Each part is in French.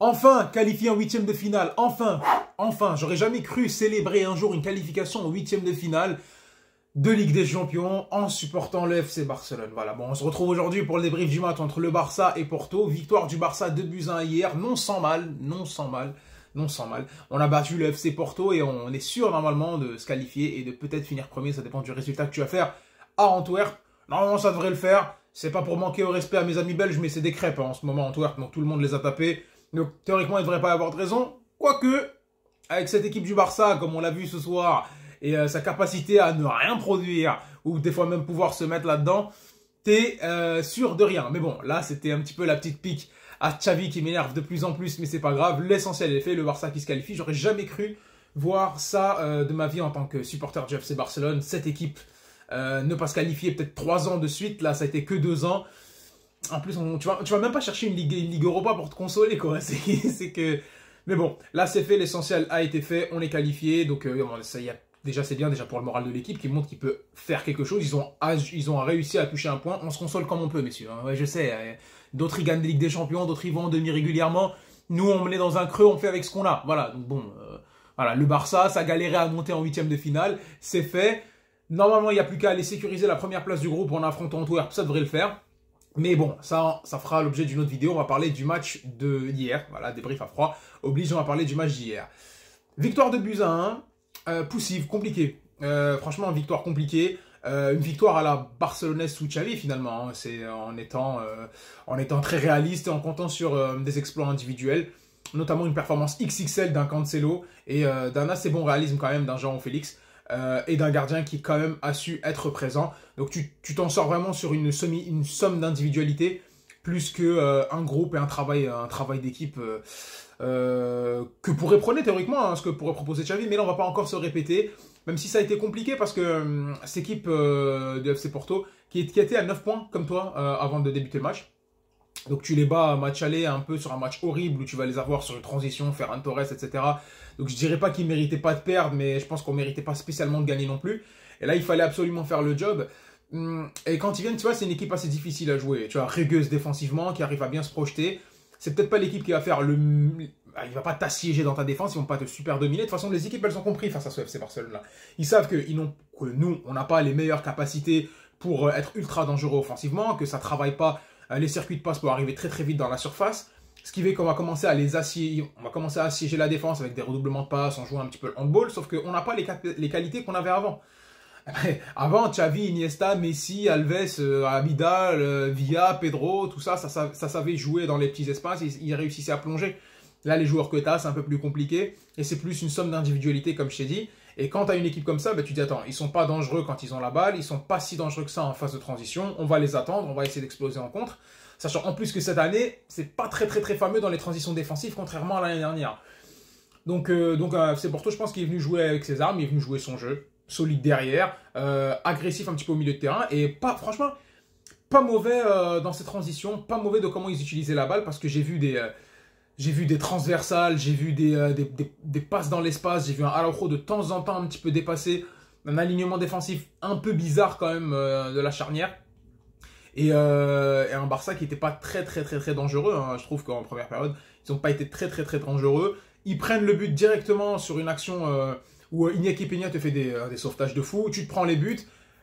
Enfin, qualifié en huitième de finale. Enfin, j'aurais jamais cru célébrer un jour une qualification en huitième de finale de Ligue des Champions en supportant le FC Barcelone. Voilà, bon, on se retrouve aujourd'hui pour le débrief du match entre le Barça et Porto. Victoire du Barça 2-1 hier, non sans mal. On a battu le FC Porto et on est sûr normalement de se qualifier et de peut-être finir premier. Ça dépend du résultat que tu vas faire à Antwerp. Normalement, ça devrait le faire. C'est pas pour manquer au respect à mes amis belges, mais c'est des crêpes en ce moment Antwerp, donc tout le monde les a tapés. Donc théoriquement, il ne devrait pas avoir de raison. Quoique, avec cette équipe du Barça, comme on l'a vu ce soir, et sa capacité à ne rien produire, ou des fois même pouvoir se mettre là-dedans, t'es sûr de rien. Mais bon, là, c'était un petit peu la petite pique à Xavi qui m'énerve de plus en plus, mais c'est pas grave. L'essentiel est fait, le Barça qui se qualifie. J'aurais jamais cru voir ça de ma vie en tant que supporter du FC Barcelone. Cette équipe ne pas se qualifier peut-être 3 ans de suite. Là, ça a été que 2 ans. En plus, tu vas même pas chercher une Ligue Europa pour te consoler, quoi. C'est que... Mais bon, là, c'est fait. L'essentiel a été fait. On est qualifié. Donc, ça y a... Déjà, c'est bien déjà pour le moral de l'équipe qui montre qu'il peut faire quelque chose. Ils ont réussi à toucher un point. On se console comme on peut, messieurs. Hein. Ouais, je sais. D'autres, ils gagnent des Ligues des Champions. D'autres, ils vont en demi régulièrement. Nous, on est dans un creux. On fait avec ce qu'on a. Voilà. Donc, bon. Voilà. Le Barça, ça galérait à monter en huitième de finale. C'est fait. Normalement, il n'y a plus qu'à aller sécuriser la première place du groupe en affrontant Antwerp. Ça devrait le faire. Mais bon, ça fera l'objet d'une autre vidéo. On va parler du match d'hier. Voilà, débrief à froid. Oblige, on va parler du match d'hier. Victoire de buts à 1. Poussive, compliqué. Franchement, victoire compliquée. Une victoire à la Barcelonaise sous Xavi finalement. Hein. C'est en étant très réaliste et en comptant sur des exploits individuels. Notamment une performance XXL d'un Cancelo et d'un assez bon réalisme quand même d'un João Félix. Et d'un gardien qui quand même a su être présent. Donc tu t'en sors vraiment sur une somme d'individualité plus que un groupe et un travail d'équipe que pourrait prôner théoriquement, hein, ce que pourrait proposer Xavi. Mais là, on va pas encore se répéter, même si ça a été compliqué parce que cette équipe de FC Porto qui était à 9 points comme toi avant de débuter le match. Donc tu les bats à match aller un peu sur un match horrible où tu vas les avoir sur une transition, Ferran Torres, etc. Donc je dirais pas qu'ils ne méritaient pas de perdre, mais je pense qu'on ne méritait pas spécialement de gagner non plus. Et là, il fallait absolument faire le job. Et quand ils viennent, tu vois, c'est une équipe assez difficile à jouer. Tu vois, rigueuse défensivement, qui arrive à bien se projeter. C'est peut-être pas l'équipe qui va faire le... Il va pas t'assiéger dans ta défense, ils vont pas te super dominer. De toute façon, les équipes, elles ont compris face à ce FC Barcelone-là. Ils savent que nous, on n'a pas les meilleures capacités pour être ultra dangereux offensivement, que ça travaille pas les circuits de passe pour arriver très très vite dans la surface. Ce qui fait qu'on va commencer à assiéger la défense avec des redoublements de passes, en jouant un petit peu le handball, sauf qu'on n'a pas les qualités qu'on avait avant. Avant, Xavi, Iniesta, Messi, Alves, Abidal, Villa, Pedro, tout ça, ça savait jouer dans les petits espaces, ils réussissaient à plonger. Là, les joueurs que tu as, c'est un peu plus compliqué, et c'est plus une somme d'individualité, comme je t'ai dit. Et quand tu as une équipe comme ça, tu te dis, attends, ils sont pas dangereux quand ils ont la balle, ils sont pas si dangereux que ça en phase de transition, on va les attendre, on va essayer d'exploser en contre. Sachant en plus que cette année, c'est pas très fameux dans les transitions défensives, contrairement à l'année dernière. Donc c'est Porto, je pense qu'il est venu jouer avec ses armes, il est venu jouer son jeu, solide derrière, agressif un petit peu au milieu de terrain, et franchement, pas mauvais dans ses transitions, pas mauvais de comment ils utilisaient la balle, parce que j'ai vu des transversales, j'ai vu des passes dans l'espace, j'ai vu un Araujo de temps en temps un petit peu dépassé, un alignement défensif un peu bizarre quand même de la charnière. Et un Barça qui n'était pas très dangereux, hein. Je trouve qu'en première période, ils n'ont pas été très dangereux. Ils prennent le but directement sur une action où Iñaki Peña te fait des sauvetages de fou, tu te prends les buts.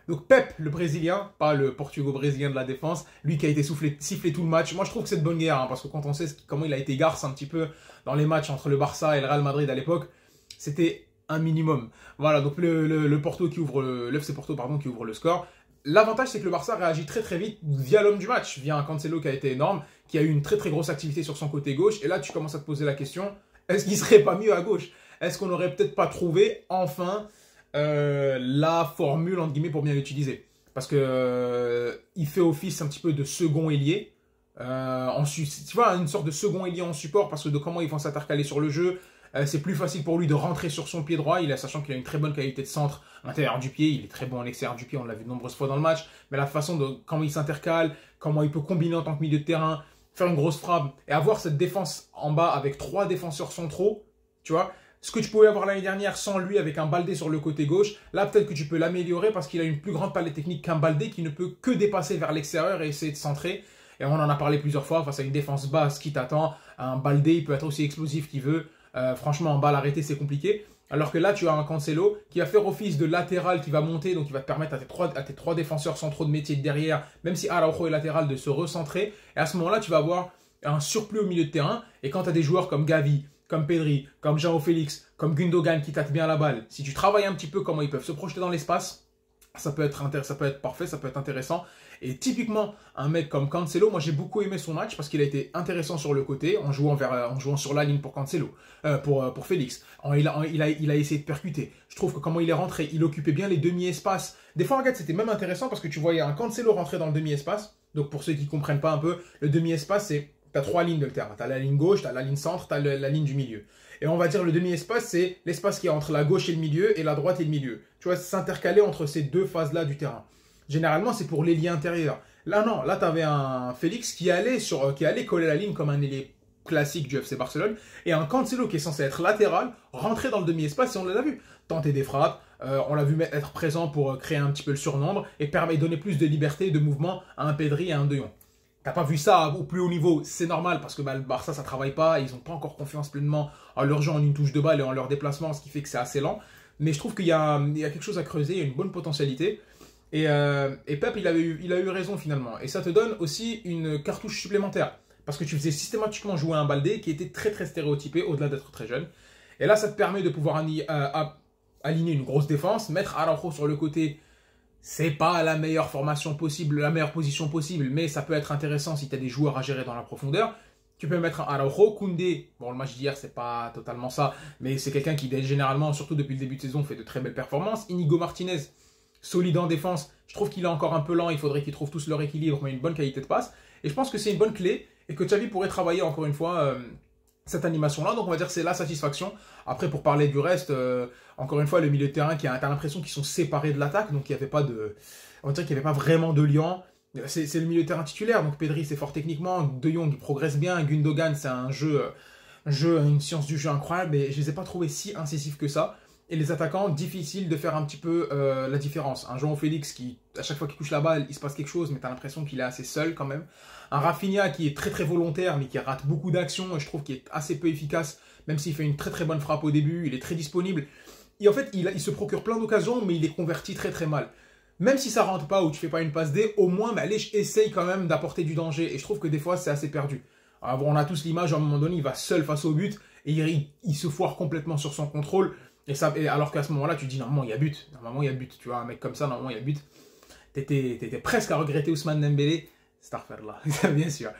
Donc Pep, le Brésilien, pas le Portugo-Brésilien de la défense, lui qui a été sifflé tout le match. Moi je trouve que c'est de bonne guerre, hein, parce que quand on sait comment il a été garce un petit peu dans les matchs entre le Barça et le Real Madrid à l'époque, c'était un minimum. Voilà, donc le Porto qui ouvre le FC Porto pardon, qui ouvre le score. L'avantage, c'est que le Barça réagit très vite via l'homme du match, via un Cancelo qui a été énorme, qui a eu une très grosse activité sur son côté gauche. Et là, tu commences à te poser la question, est-ce qu'il serait pas mieux à gauche? Est-ce qu'on n'aurait peut-être pas trouvé, enfin, la formule, entre guillemets, pour bien l'utiliser? Parce que il fait office un petit peu de second ailier. Tu vois, une sorte de second ailier en support, parce que de comment ils vont s'intercaler sur le jeu, c'est plus facile pour lui de rentrer sur son pied droit, sachant qu'il a une très bonne qualité de centre à l'intérieur du pied, il est très bon à l'extérieur du pied, on l'a vu de nombreuses fois dans le match, mais la façon de comment il s'intercale, comment il peut combiner en tant que milieu de terrain, faire une grosse frappe, et avoir cette défense en bas avec 3 défenseurs centraux, tu vois, ce que tu pouvais avoir l'année dernière sans lui avec un Baldé sur le côté gauche, là peut-être que tu peux l'améliorer parce qu'il a une plus grande palette technique qu'un Baldé qui ne peut que dépasser vers l'extérieur et essayer de centrer. Et on en a parlé plusieurs fois, face à une défense basse qui t'attend, un Baldé, il peut être aussi explosif qu'il veut. Franchement, en balle arrêtée, c'est compliqué. Alors que là, tu as un Cancelo qui va faire office de latéral, qui va monter, donc il va te permettre à tes trois défenseurs sans trop de métier de derrière, même si Araujo est latéral, de se recentrer. Et à ce moment-là, tu vas avoir un surplus au milieu de terrain. Et quand tu as des joueurs comme Gavi, comme Pedri, comme João Félix, comme Gundogan qui tâtent bien la balle, si tu travailles un petit peu comment ils peuvent se projeter dans l'espace, ça peut être parfait, ça peut être intéressant. Et typiquement, un mec comme Cancelo, moi j'ai beaucoup aimé son match parce qu'il a été intéressant sur le côté en jouant sur la ligne pour Cancelo, pour Félix. Il a essayé de percuter. Je trouve que comment il est rentré, il occupait bien les demi-espaces. Des fois, regarde, c'était même intéressant parce que tu voyais un Cancelo rentrer dans le demi-espace. Donc pour ceux qui ne comprennent pas un peu, le demi-espace, c'est, tu as trois lignes de terrain. Tu as la ligne gauche, tu as la ligne centre, tu as la ligne du milieu. Et on va dire le demi-espace, c'est l'espace qui est entre la gauche et le milieu et la droite et le milieu. Tu vois, s'intercaler entre ces deux phases-là du terrain. Généralement, c'est pour l'ailier intérieur. Là, non. Là, tu avais un Félix qui allait coller la ligne comme un ailier classique du FC Barcelone. Et un Cancelo qui est censé être latéral, rentrer dans le demi-espace, et on l'a vu. Tenter des frappes. On l'a vu être présent pour créer un petit peu le surnombre et donner plus de liberté de mouvement à un Pedri et à un De Jong. T'as pas vu ça au plus haut niveau, c'est normal parce que le Barça ça travaille pas, ils n'ont pas encore confiance pleinement en leur jeu en une touche de balle et en leur déplacement, ce qui fait que c'est assez lent. Mais je trouve qu'il y a quelque chose à creuser, il y a une bonne potentialité. Et Pep, il a eu raison finalement. Et ça te donne aussi une cartouche supplémentaire. Parce que tu faisais systématiquement jouer un Baldé qui était très très stéréotypé au-delà d'être très jeune. Et là, ça te permet de pouvoir aligner une grosse défense, mettre Araujo sur le côté. C'est pas la meilleure formation possible, la meilleure position possible, mais ça peut être intéressant si tu as des joueurs à gérer dans la profondeur. Tu peux mettre un Araujo, Koundé. Bon, le match d'hier, c'est pas totalement ça, mais c'est quelqu'un qui, généralement, surtout depuis le début de saison, fait de très belles performances. Inigo Martinez, solide en défense. Je trouve qu'il est encore un peu lent, il faudrait qu'ils trouvent tous leur équilibre, mais une bonne qualité de passe. Et je pense que c'est une bonne clé et que Xavi pourrait travailler encore une fois cette animation-là. Donc on va dire que c'est la satisfaction. Après, pour parler du reste, encore une fois, le milieu de terrain, t'as l'impression qu'ils sont séparés de l'attaque, donc il n'y avait pas on va dire qu'il n'y avait pas vraiment de lien. C'est le milieu de terrain titulaire, donc Pedri c'est fort techniquement, De Jong il progresse bien, Gundogan c'est un une science du jeu incroyable, mais je les ai pas trouvés si incisifs que ça. Et les attaquants, difficile de faire un petit peu la différence. Un João Félix qui, à chaque fois qu'il touche la balle, il se passe quelque chose, mais tu as l'impression qu'il est assez seul quand même. Un Rafinha qui est très très volontaire, mais qui rate beaucoup d'actions, et je trouve qu'il est assez peu efficace, même s'il fait une très très bonne frappe au début, il est très disponible. Et en fait, il se procure plein d'occasions, mais il les convertit très très mal. Même si ça rentre pas ou tu fais pas une passe D, au moins, mais allez, essaye quand même d'apporter du danger. Et je trouve que des fois, c'est assez perdu. Alors, bon, on a tous l'image, à un moment donné, il va seul face au but, et il se foire complètement sur son contrôle. Et alors qu'à ce moment-là, tu te dis, normalement, il y a but. Normalement, il y a but. Tu vois, un mec comme ça, normalement, il y a but. T'étais presque à regretter Ousmane Dembélé. C'est à refaire là, bien sûr.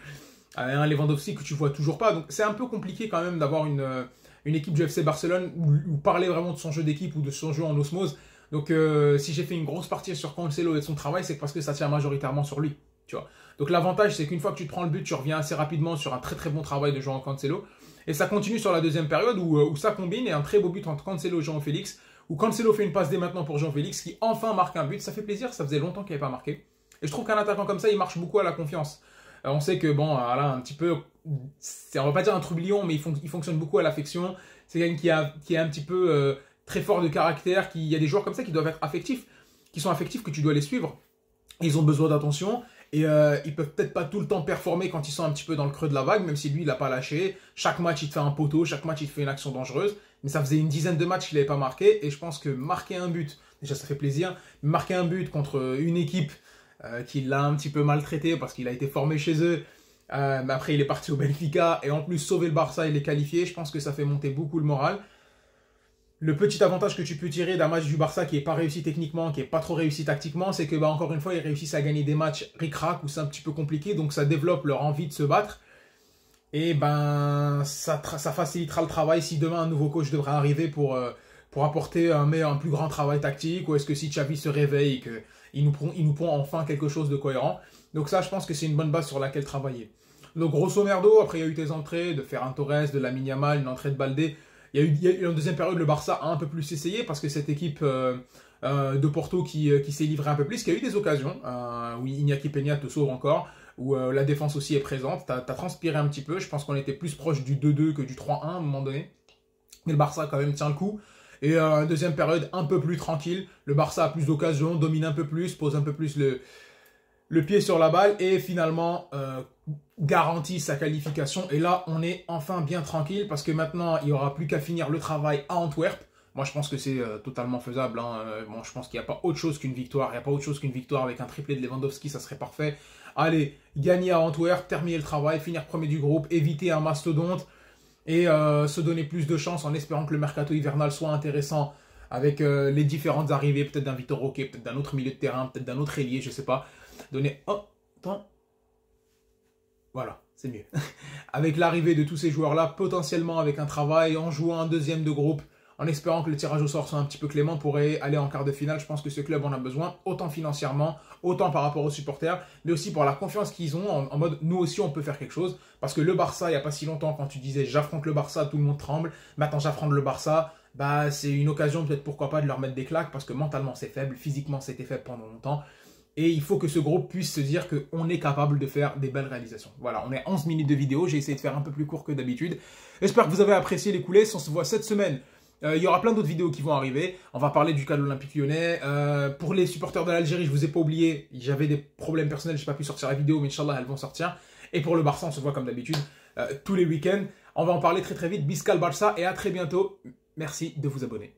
Un Lewandowski que tu vois toujours pas. Donc, c'est un peu compliqué quand même d'avoir une équipe du FC Barcelone où parler vraiment de son jeu d'équipe ou de son jeu en osmose. Donc, si j'ai fait une grosse partie sur Cancelo et de son travail, c'est parce que ça tient majoritairement sur lui. Tu vois. Donc, l'avantage, c'est qu'une fois que tu te prends le but, tu reviens assez rapidement sur un très très bon travail de João Cancelo. Et ça continue sur la deuxième période où ça combine et un très beau but entre Cancelo et João Félix. Où Cancelo fait une passe dès maintenant pour João Félix qui enfin marque un but. Ça fait plaisir, ça faisait longtemps qu'il n'avait pas marqué. Et je trouve qu'un attaquant comme ça, il marche beaucoup à la confiance. On sait que, bon, là, un petit peu, on va pas dire un trublion, mais il fonctionne beaucoup à l'affection. C'est quelqu'un qui est un petit peu très fort de caractère. Il y a des joueurs comme ça qui doivent être affectifs, qui sont affectifs, que tu dois les suivre. Ils ont besoin d'attention. Et ils peuvent peut-être pas tout le temps performer quand ils sont un petit peu dans le creux de la vague, même si lui, il n'a pas lâché. Chaque match, il te fait un poteau, chaque match, il te fait une action dangereuse. Mais ça faisait une dizaine de matchs qu'il n'avait pas marqué. Et je pense que marquer un but, déjà ça fait plaisir, marquer un but contre une équipe qui l'a un petit peu maltraité parce qu'il a été formé chez eux. Mais après, il est parti au Benfica. Et en plus, sauver le Barça, il est qualifié. Je pense que ça fait monter beaucoup le moral. Le petit avantage que tu peux tirer d'un match du Barça qui n'est pas réussi techniquement, qui n'est pas trop réussi tactiquement, c'est que, encore une fois, ils réussissent à gagner des matchs ric-rac où c'est un petit peu compliqué, donc ça développe leur envie de se battre. Et ça facilitera le travail si demain un nouveau coach devrait arriver pour apporter un plus grand travail tactique, ou est-ce que si Xavi se réveille et qu'il nous pond enfin quelque chose de cohérent. Donc ça, je pense que c'est une bonne base sur laquelle travailler. Donc grosso merdo, après il y a eu tes entrées de Ferran Torres, de Lamine Yamal, une entrée de Baldé. Il y a eu en deuxième période, le Barça a un peu plus essayé parce que cette équipe de Porto qui s'est livrée un peu plus, qui a eu des occasions, où Iñaki Peña te sauve encore, où la défense aussi est présente. T'as transpiré un petit peu, je pense qu'on était plus proche du 2-2 que du 3-1 à un moment donné. Mais le Barça quand même tient le coup. Et deuxième période un peu plus tranquille, le Barça a plus d'occasions, domine un peu plus, pose un peu plus le pied sur la balle et finalement garantit sa qualification. Et là, on est enfin bien tranquille parce que maintenant, il n'y aura plus qu'à finir le travail à Antwerp. Moi, je pense que c'est totalement faisable. Hein. Bon, je pense qu'il n'y a pas autre chose qu'une victoire. Il n'y a pas autre chose qu'une victoire avec un triplé de Lewandowski, ça serait parfait. Allez, gagner à Antwerp, terminer le travail, finir premier du groupe, éviter un mastodonte et se donner plus de chance en espérant que le mercato hivernal soit intéressant avec les différentes arrivées, peut-être d'un Vitor Roque, peut-être d'un autre milieu de terrain, peut-être d'un autre ailier, je sais pas. Donner... Oh, attends. Voilà, c'est mieux. Avec l'arrivée de tous ces joueurs-là, potentiellement avec un travail, en jouant un deuxième de groupe, en espérant que le tirage au sort soit un petit peu clément, pourrait aller en quart de finale. Je pense que ce club en a besoin, autant financièrement, autant par rapport aux supporters, mais aussi pour la confiance qu'ils ont, en mode nous aussi on peut faire quelque chose. Parce que le Barça, il n'y a pas si longtemps, quand tu disais j'affronte le Barça, tout le monde tremble. Maintenant j'affronte le Barça, bah c'est une occasion peut-être pourquoi pas de leur mettre des claques, parce que mentalement c'est faible, physiquement c'était faible pendant longtemps. Et il faut que ce groupe puisse se dire qu'on est capable de faire des belles réalisations. Voilà, on est à 11 minutes de vidéo, j'ai essayé de faire un peu plus court que d'habitude. J'espère que vous avez apprécié les coulisses, on se voit cette semaine. Il y aura plein d'autres vidéos qui vont arriver. On va parler du cas de l'Olympique Lyonnais. Pour les supporters de l'Algérie, je vous ai pas oublié. J'avais des problèmes personnels, j'ai pas pu sortir la vidéo, mais Inch'Allah, elles vont sortir. Et pour le Barça, on se voit comme d'habitude tous les week-ends. On va en parler très très vite. Biscal Barça et à très bientôt. Merci de vous abonner.